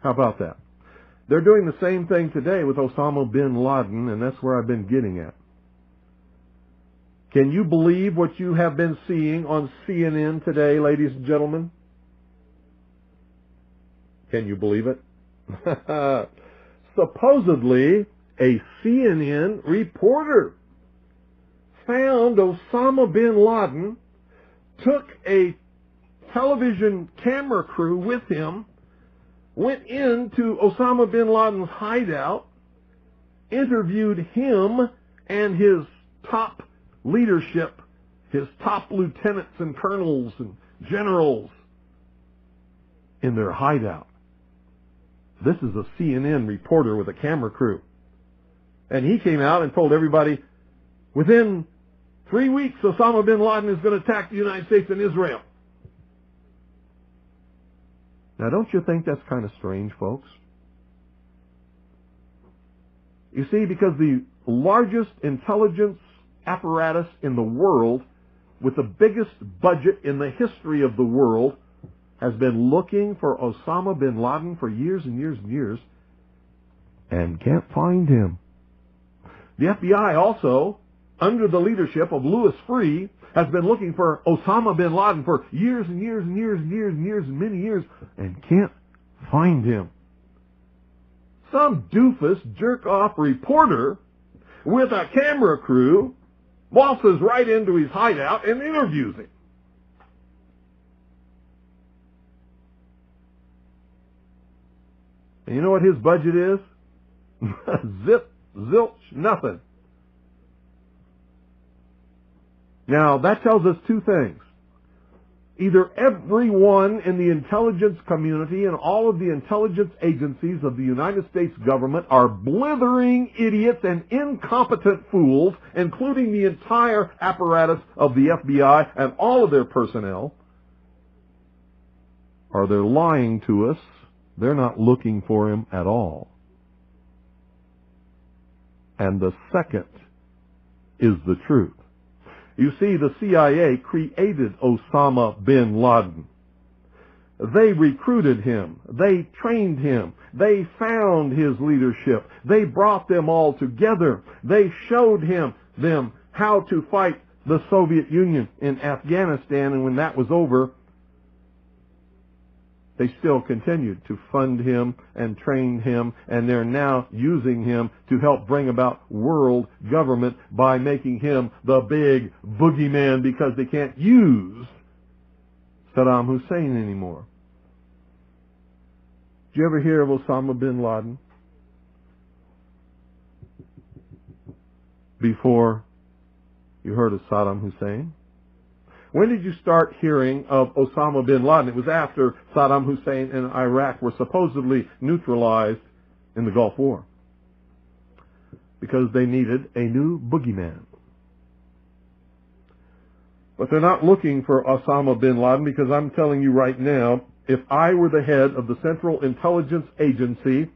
How about that? They're doing the same thing today with Osama bin Laden, and that's where I've been getting at. Can you believe what you have been seeing on CNN today, ladies and gentlemen? Can you believe it? Supposedly, a CNN reporter found Osama bin Laden, took a television camera crew with him, went into Osama bin Laden's hideout, interviewed him and his top leadership, his top lieutenants and colonels and generals in their hideout. This is a CNN reporter with a camera crew. And he came out and told everybody, within 3 weeks, Osama bin Laden is going to attack the United States and Israel. Now, don't you think that's kind of strange, folks? You see, because the largest intelligence apparatus in the world, with the biggest budget in the history of the world, has been looking for Osama bin Laden for years and years and years, and can't find him. The FBI also, under the leadership of Louis Freeh, has been looking for Osama bin Laden for years and years and years and years and years and many years, and can't find him. Some doofus, jerk-off reporter with a camera crew waltzes right into his hideout and interviews him. And you know what his budget is? Zip, zilch, nothing. Now, that tells us two things. Either everyone in the intelligence community and all of the intelligence agencies of the United States government are blithering idiots and incompetent fools, including the entire apparatus of the FBI and all of their personnel, or they're lying to us. They're not looking for him at all. And the second is the truth. You see, the CIA created Osama bin Laden. They recruited him. They trained him. They found his leadership. They brought them all together. They showed them how to fight the Soviet Union in Afghanistan, and when that was over, they still continued to fund him and train him, and they're now using him to help bring about world government by making him the big boogeyman, because they can't use Saddam Hussein anymore. Did you ever hear of Osama bin Laden before you heard of Saddam Hussein? When did you start hearing of Osama bin Laden? It was after Saddam Hussein and Iraq were supposedly neutralized in the Gulf War, because they needed a new boogeyman. But they're not looking for Osama bin Laden, because I'm telling you right now, if I were the head of the Central Intelligence Agency,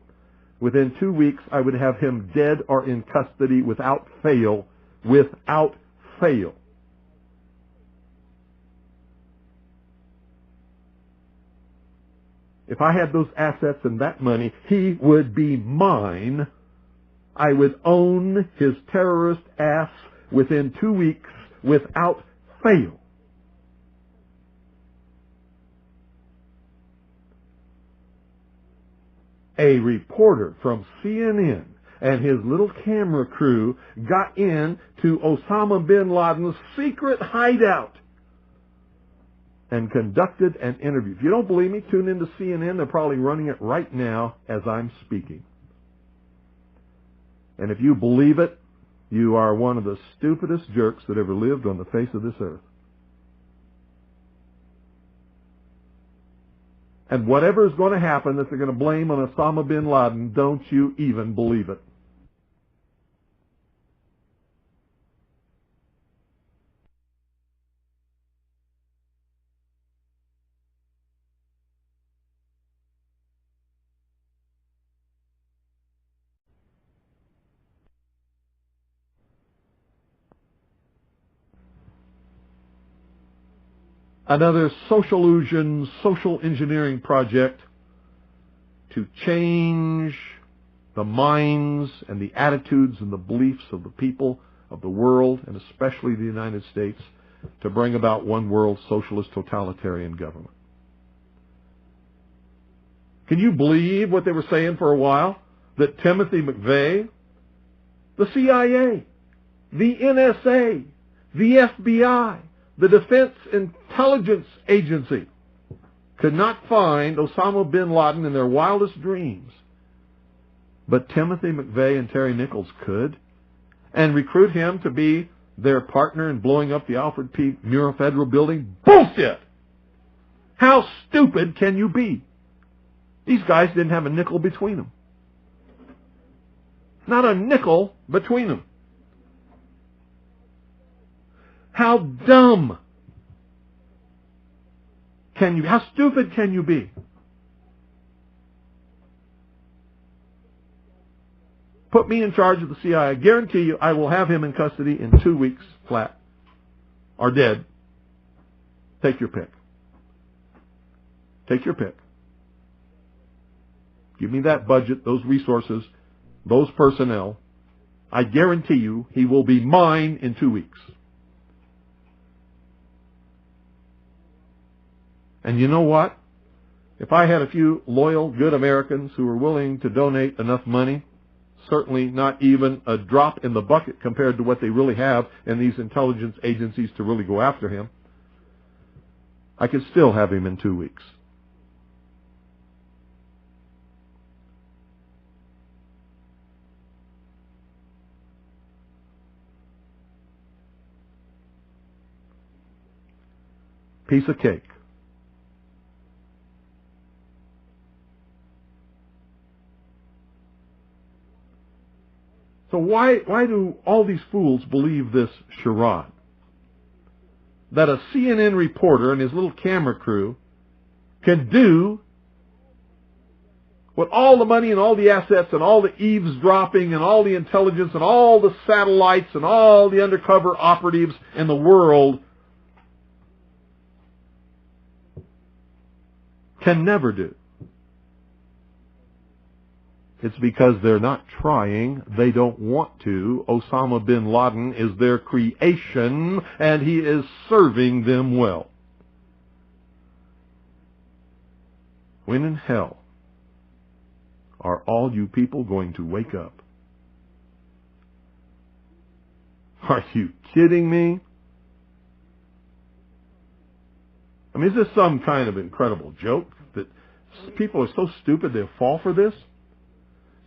within 2 weeks I would have him dead or in custody without fail. Without fail. If I had those assets and that money, he would be mine. I would own his terrorist ass within 2 weeks without fail. A reporter from CNN and his little camera crew got in to Osama bin Laden's secret hideout and conducted an interview. If you don't believe me, tune into CNN. They're probably running it right now as I'm speaking. And if you believe it, you are one of the stupidest jerks that ever lived on the face of this earth. And whatever is going to happen that they're going to blame on Osama bin Laden, don't you even believe it. Another social illusion, social engineering project to change the minds and the attitudes and the beliefs of the people of the world, and especially the United States, to bring about one world socialist totalitarian government. Can you believe what they were saying for a while? That Timothy McVeigh, the CIA, the NSA, the FBI, the Defense Intelligence Agency could not find Osama bin Laden in their wildest dreams. But Timothy McVeigh and Terry Nichols could, and recruit him to be their partner in blowing up the Alfred P. Murrah Federal Building? Bullshit! How stupid can you be? These guys didn't have a nickel between them. Not a nickel between them. How dumb can you be? How stupid can you be? Put me in charge of the CIA. I guarantee you I will have him in custody in 2 weeks flat. Or dead. Take your pick. Take your pick. Give me that budget, those resources, those personnel. I guarantee you he will be mine in 2 weeks. And you know what? If I had a few loyal, good Americans who were willing to donate enough money, certainly not even a drop in the bucket compared to what they really have in these intelligence agencies to really go after him, I could still have him in 2 weeks. Piece of cake. So why do all these fools believe this charade? That a CNN reporter and his little camera crew can do what all the money and all the assets and all the eavesdropping and all the intelligence and all the satellites and all the undercover operatives in the world can never do. It's because they're not trying. They don't want to. Osama bin Laden is their creation, and he is serving them well. When in hell are all you people going to wake up? Are you kidding me? I mean, is this some kind of incredible joke that people are so stupid they'll fall for this?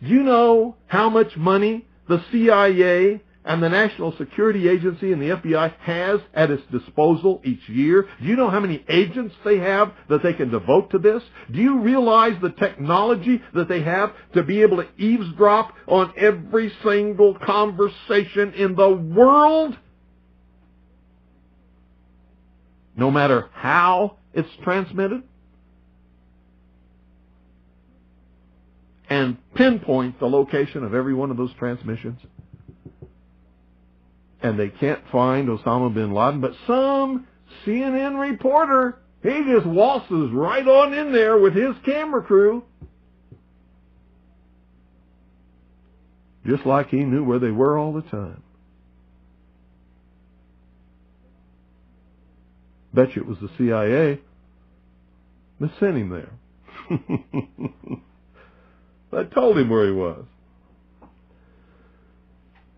Do you know how much money the CIA and the National Security Agency and the FBI has at its disposal each year? Do you know how many agents they have that they can devote to this? Do you realize the technology that they have to be able to eavesdrop on every single conversation in the world? No matter how it's transmitted? And pinpoint the location of every one of those transmissions. And they can't find Osama bin Laden, but some CNN reporter, he just waltzes right on in there with his camera crew. Just like he knew where they were all the time. Bet you it was the CIA that sent him there. I told him where he was.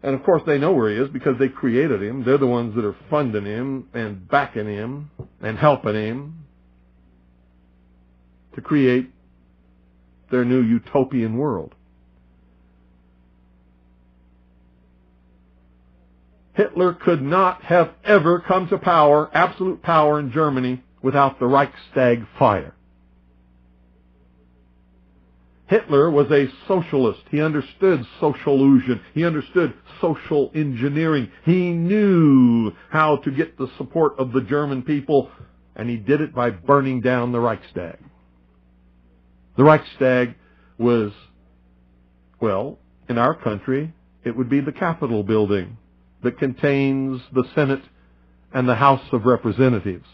And of course they know where he is because they created him. They're the ones that are funding him and backing him and helping him to create their new utopian world. Hitler could not have ever come to power, absolute power in Germany, without the Reichstag fire. Hitler was a socialist. He understood socialism. He understood social engineering. He knew how to get the support of the German people, and he did it by burning down the Reichstag. The Reichstag was, well, in our country, it would be the Capitol building that contains the Senate and the House of Representatives.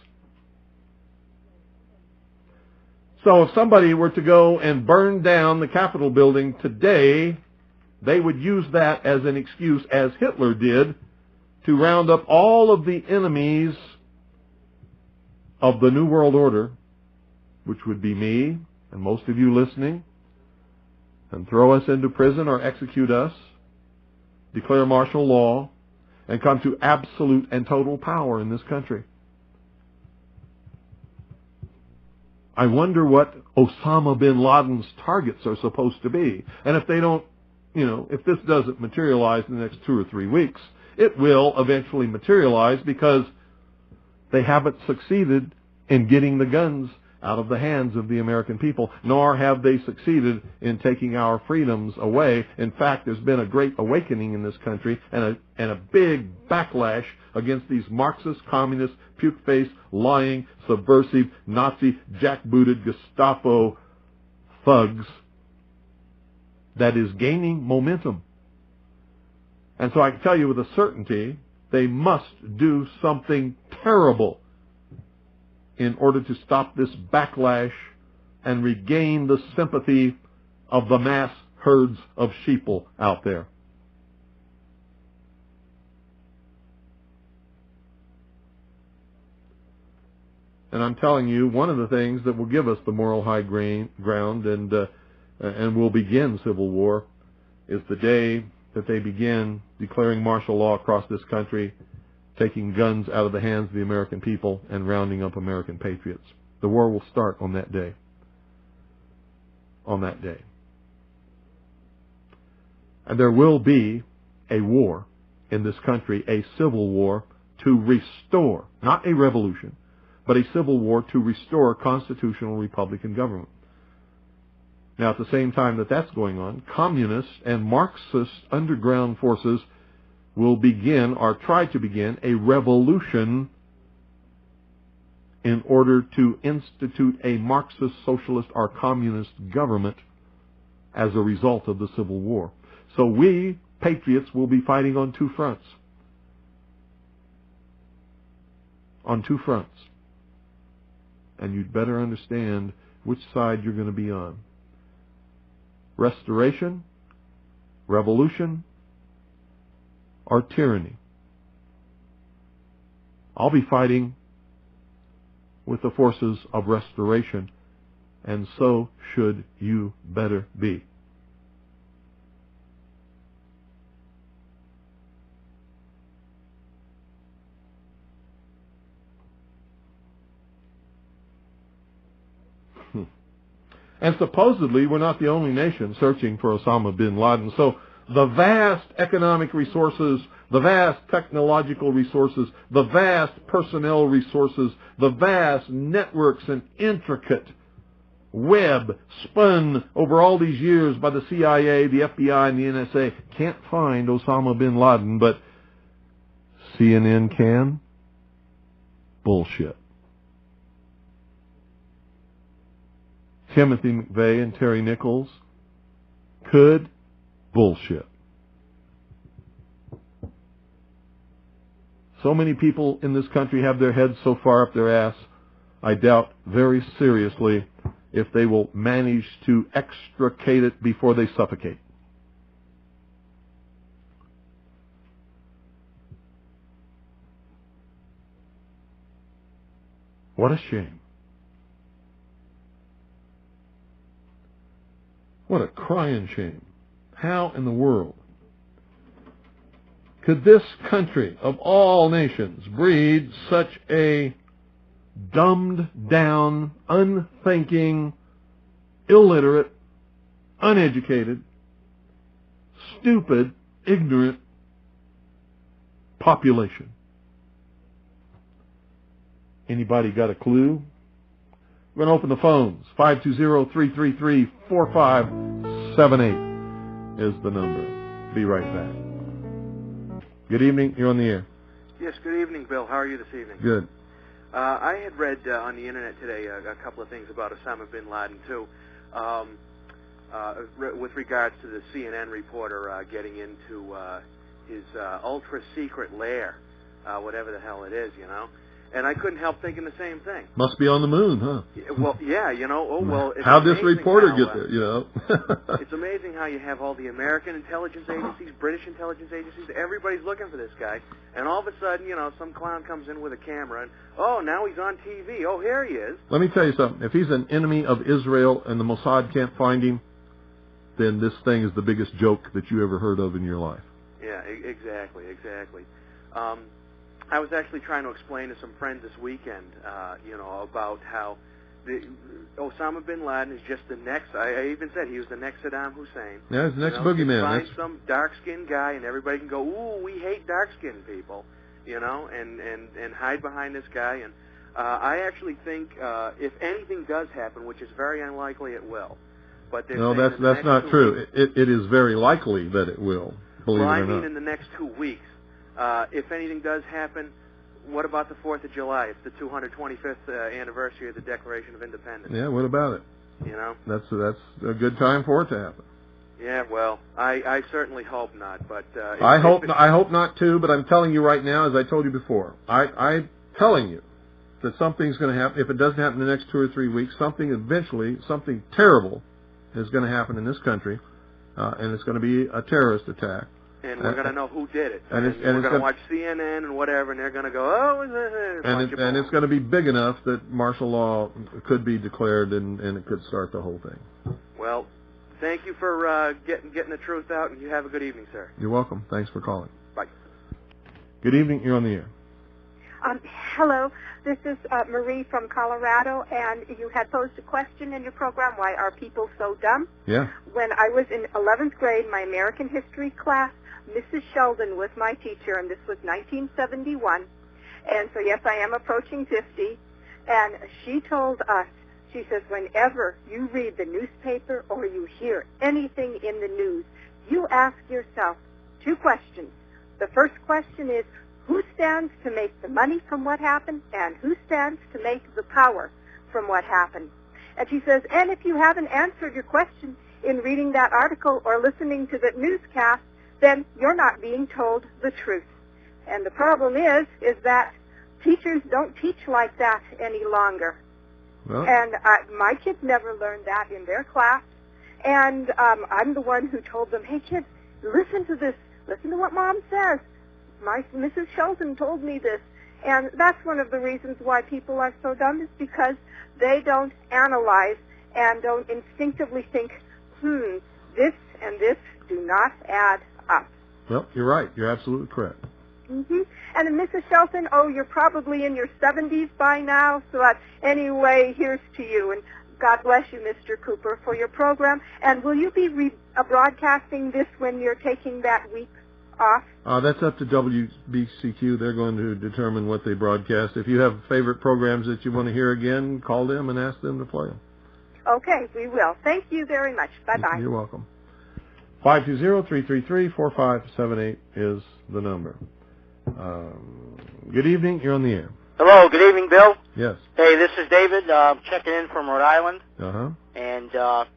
So if somebody were to go and burn down the Capitol building today, they would use that as an excuse, as Hitler did, to round up all of the enemies of the New World Order, which would be me and most of you listening, and throw us into prison or execute us, declare martial law, and come to absolute and total power in this country. I wonder what Osama bin Laden's targets are supposed to be. And if they don't, if this doesn't materialize in the next 2 or 3 weeks, it will eventually materialize, because they haven't succeeded in getting the guns out of the hands of the American people, nor have they succeeded in taking our freedoms away. In fact, there's been a great awakening in this country and a big backlash against these Marxist, communist, puke-faced, lying, subversive, Nazi, jackbooted Gestapo thugs that is gaining momentum. And so I can tell you with a certainty, they must do something terrible in order to stop this backlash and regain the sympathy of the mass herds of sheeple out there. And I'm telling you, one of the things that will give us the moral high ground and will begin civil war is the day that they begin declaring martial law across this country, taking guns out of the hands of the American people and rounding up American patriots. The war will start on that day. On that day. And there will be a war in this country, a civil war to restore, not a revolution, but a civil war to restore constitutional Republican government. Now, at the same time that that's going on, communist and Marxist underground forces will begin, or try to begin, a revolution in order to institute a Marxist, socialist, or communist government as a result of the Civil War. So we, patriots, will be fighting on 2 fronts. On 2 fronts. And you'd better understand which side you're going to be on. Restoration, revolution, or tyranny. I'll be fighting with the forces of restoration, and so should you better be. And supposedly, we're not the only nation searching for Osama bin Laden. So the vast economic resources, the vast technological resources, the vast personnel resources, the vast networks and intricate web spun over all these years by the CIA, the FBI, and the NSA can't find Osama bin Laden, but CNN can? Bullshit. Timothy McVeigh and Terry Nichols could? Bullshit. So many people in this country have their heads so far up their ass, I doubt very seriously if they will manage to extricate it before they suffocate. What a shame. What a crying shame. How in the world could this country of all nations breed such a dumbed down, unthinking, illiterate, uneducated, stupid, ignorant population? Anybody got a clue? We're going to open the phones. 520-333-4578 is the number. Be right back. Good evening. You're on the air. Yes, good evening, Bill. How are you this evening? Good. I had read on the Internet today a couple of things about Osama bin Laden, too, with regards to the CNN reporter getting into his ultra-secret lair, whatever the hell it is, you know. And I couldn't help thinking the same thing. Must be on the moon, huh? Well, yeah, you know. Oh, well. It's How'd this reporter how, get there? You know. It's amazing how you have all the American intelligence agencies, British intelligence agencies. Everybody's looking for this guy, and all of a sudden, you know, some clown comes in with a camera, and oh, now he's on TV. Oh, here he is. Let me tell you something. If he's an enemy of Israel and the Mossad can't find him, then this thing is the biggest joke that you ever heard of in your life. Yeah, exactly. I was actually trying to explain to some friends this weekend, you know, about how Osama bin Laden is just the next. I even said he was the next Saddam Hussein. Yeah, he's the next you know, boogeyman. Find some dark-skinned guy, and everybody can go, "Ooh, we hate dark-skinned people," you know, and hide behind this guy. And I actually think if anything does happen, which is very unlikely, it will. But no, that's not true. It is very likely that it will. Believe it or not. I mean, in the next 2 weeks. If anything does happen, what about the 4th of July? It's the 225th anniversary of the Declaration of Independence. Yeah, what about it? You know? That's a good time for it to happen. Yeah, well, I certainly hope not, but... I hope not, too, but I'm telling you right now, as I told you before, I'm telling you that something's going to happen. If it doesn't happen in the next 2 or 3 weeks, something terrible is going to happen in this country, and it's going to be a terrorist attack. And we're going to know who did it. And we're going to watch CNN and whatever, and they're going to go, oh, and it's going to be big enough that martial law could be declared, and it could start the whole thing. Well, thank you for getting the truth out, and you have a good evening, sir. You're welcome. Thanks for calling. Bye. Good evening. You're on the air. Hello. This is Marie from Colorado, and you had posed a question in your program, why are people so dumb? Yeah. When I was in 11th grade, my American history class, Mrs. Sheldon was my teacher, and this was 1971. And so, yes, I am approaching 50. And she told us, she says, whenever you read the newspaper or you hear anything in the news, you ask yourself 2 questions. The first question is, who stands to make the money from what happened, and who stands to make the power from what happened? And she says, and if you haven't answered your question in reading that article or listening to the newscast, then you're not being told the truth. And the problem is that teachers don't teach like that any longer. Well. And my kids never learned that in their class. And I'm the one who told them, hey, kids, listen to this. Listen to what Mom says. Mrs. Sheldon told me this. And that's one of the reasons why people are so dumb, is because they don't analyze and don't instinctively think, this and this do not add up. Well, you're right. You're absolutely correct. Mm-hmm. And Mrs. Shelton, you're probably in your 70s by now, so anyway, here's to you. And God bless you, Mr. Cooper, for your program. And will you be broadcasting this when you're taking that week off? That's up to WBCQ. They're going to determine what they broadcast. If you have favorite programs that you want to hear again, call them and ask them to play them. Okay, we will. Thank you very much. Bye-bye. You're welcome. 520-333-4578 is the number. Good evening. You're on the air. Hello. Good evening, Bill. Yes. Hey, this is David. Checking in from Rhode Island. Uh-huh. And I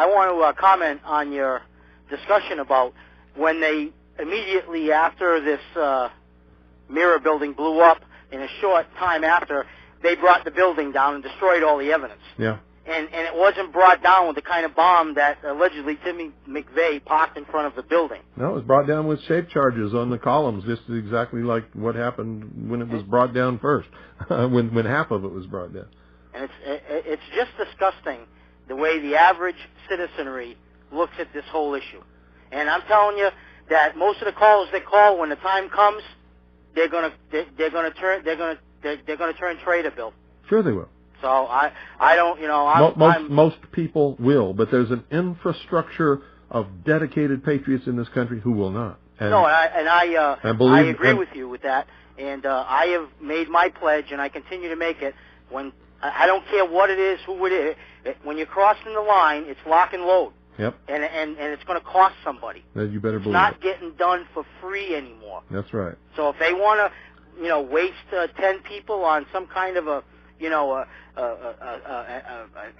want to comment on your discussion about when they immediately after this mirror building blew up, in a short time after, they brought the building down and destroyed all the evidence. Yeah. And it wasn't brought down with the kind of bomb that allegedly Timmy McVeigh parked in front of the building. No, it was brought down with shape charges on the columns, just exactly like what happened when it was brought down first, when half of it was brought down. And it's just disgusting the way the average citizenry looks at this whole issue. And I'm telling you that most of the callers that call, when the time comes, they're gonna turn traitor, Bill. Sure they will. So I don't, most people will, but there's an infrastructure of dedicated patriots in this country who will not. I agree with you with that, and I have made my pledge, and I continue to make it. When I don't care what it is, who it is, when you're crossing the line, it's lock and load. Yep. And it's going to cost somebody. You better believe it's not getting done for free anymore. That's right. So if they want to, waste 10 people on some kind of an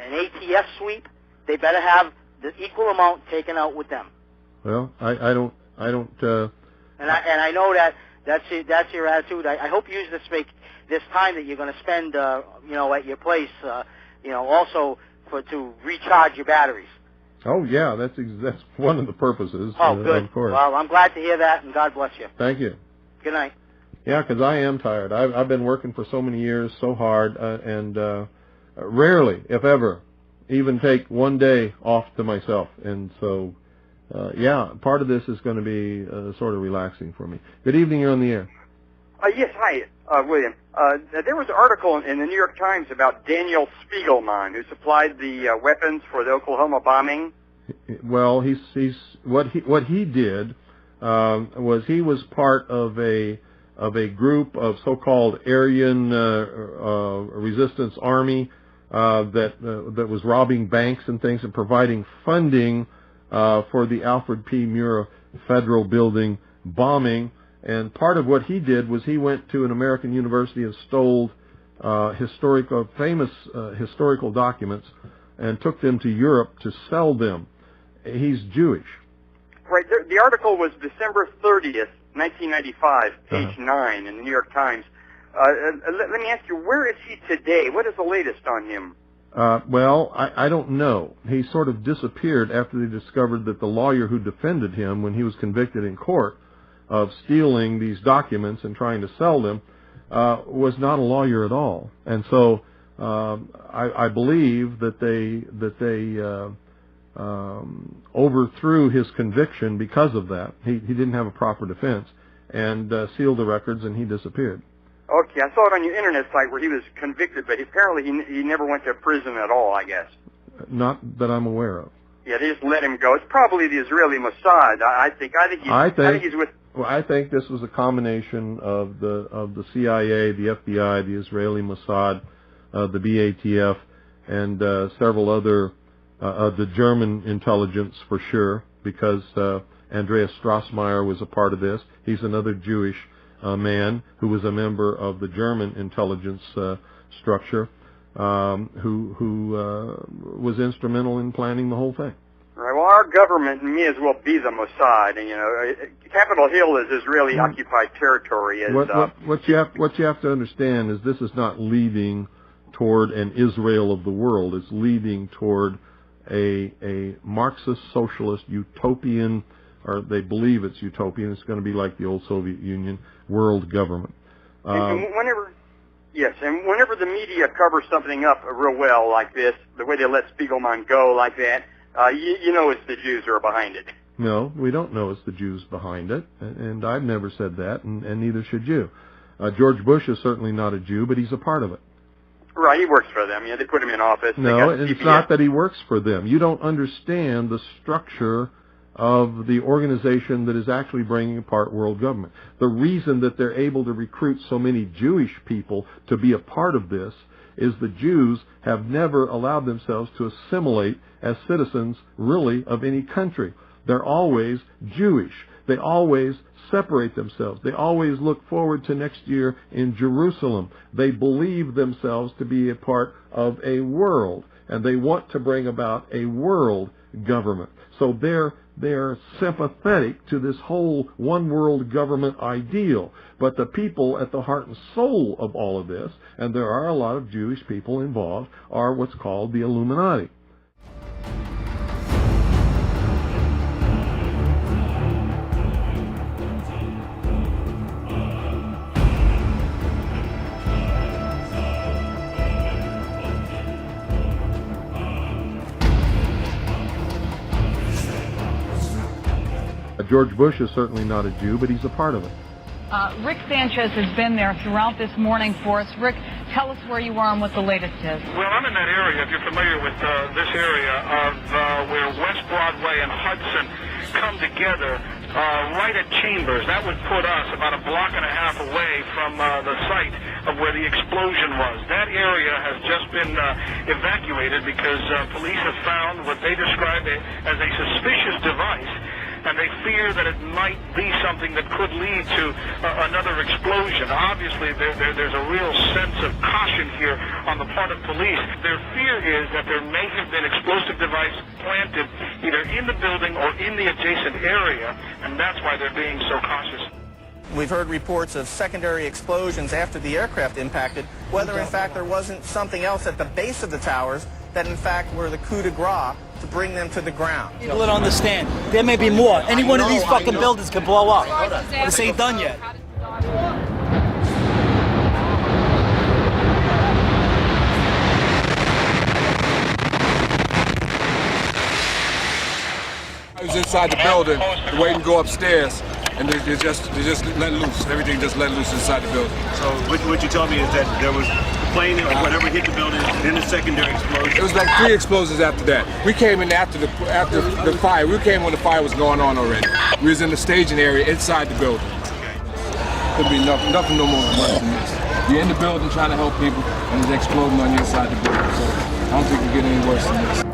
ATF sweep, they better have the equal amount taken out with them. Well, I don't. And I know that That's it. That's your attitude. I hope you use this time that you're going to spend, at your place, also to recharge your batteries. Oh yeah, that's one of the purposes. Oh, good. Of course. Well, I'm glad to hear that, and God bless you. Thank you. Good night. Yeah, because I am tired. I've been working for so many years, so hard, and rarely, if ever, even take one day off to myself. And so, part of this is going to be sort of relaxing for me. Good evening. You're on the air. Yes, hi, William. There was an article in the New York Times about Daniel Spiegelman, who supplied the weapons for the Oklahoma bombing. Well, he's what he did was he was part of a group of so-called Aryan resistance army that was robbing banks and things and providing funding for the Alfred P. Murrah Federal Building bombing. And part of what he did was he went to an American university and stole famous historical documents and took them to Europe to sell them. He's Jewish. Right. The article was December 30th, 1995, page 9 in the New York Times. Let me ask you, where is he today? What is the latest on him? Well, I don't know. He sort of disappeared after they discovered that the lawyer who defended him when he was convicted in court of stealing these documents and trying to sell them was not a lawyer at all. And so I believe that they overthrew his conviction because of that. He didn't have a proper defense and sealed the records, and he disappeared. Okay, I saw it on your internet site where he was convicted, but apparently he never went to prison at all, I guess. Not that I'm aware of. Yeah, they just let him go. It's probably the Israeli Mossad. I think he's with. Well, I think this was a combination of the CIA, the FBI, the Israeli Mossad, the BATF, and several other the German intelligence for sure, because Andreas Strassmeyer was a part of this. He's another Jewish man who was a member of the German intelligence structure, who was instrumental in planning the whole thing. Right. Well, our government may as well be the Mossad, and Capitol Hill is Israeli occupied territory. What you have to understand is this is not leading toward an Israel of the world. It's leading toward a Marxist socialist utopian, or they believe it's utopian. It's going to be like the old Soviet Union world government. And whenever the media covers something up real well like this, the way they let Spiegelman go like that, you know it's the Jews who are behind it. No, we don't know it's the Jews behind it, and I've never said that, and neither should you. George Bush is certainly not a Jew, but he's a part of it. Right, he works for them. They put him in office. No, it's not that he works for them. You don't understand the structure of the organization that is actually bringing apart world government. The reason that they're able to recruit so many Jewish people to be a part of this is the Jews have never allowed themselves to assimilate as citizens, really, of any country. They're always Jewish. They always separate themselves. They always look forward to next year in Jerusalem. They believe themselves to be a part of a world, and they want to bring about a world government. So they're sympathetic to this whole one world government ideal. But the people at the heart and soul of all of this, and there are a lot of Jewish people involved, are what's called the Illuminati. George Bush is certainly not a Jew, but he's a part of it. Rick Sanchez has been there throughout this morning for us. Rick, tell us where you are and what the latest is. Well, I'm in that area, if you're familiar with this area, of where West Broadway and Hudson come together, right at Chambers. That would put us about a block and a half away from the site of where the explosion was. That area has just been evacuated because police have found what they describe as a suspicious device, and they fear that it might be something that could lead to another explosion. Obviously, there's a real sense of caution here on the part of police. Their fear is that there may have been explosive device planted either in the building or in the adjacent area, and that's why they're being so cautious. We've heard reports of secondary explosions after the aircraft impacted, whether in fact there wasn't something else at the base of the towers that in fact were the coup de grace to bring them to the ground. People don't understand. There may be more. Any one of these fucking buildings can blow up. This ain't done yet. I was inside the building, waiting to go upstairs, and they just let loose. Everything just let loose inside the building. So what you told me is that there was the plane, like whatever hit the building, then the secondary explosion. It was like 3 explosions after that. We came in after the fire. We came when the fire was going on already. We was in the staging area inside the building. Could be nothing no more worse than this. You're in the building trying to help people, and it's exploding on the inside the building. So I don't think it can get any worse than this.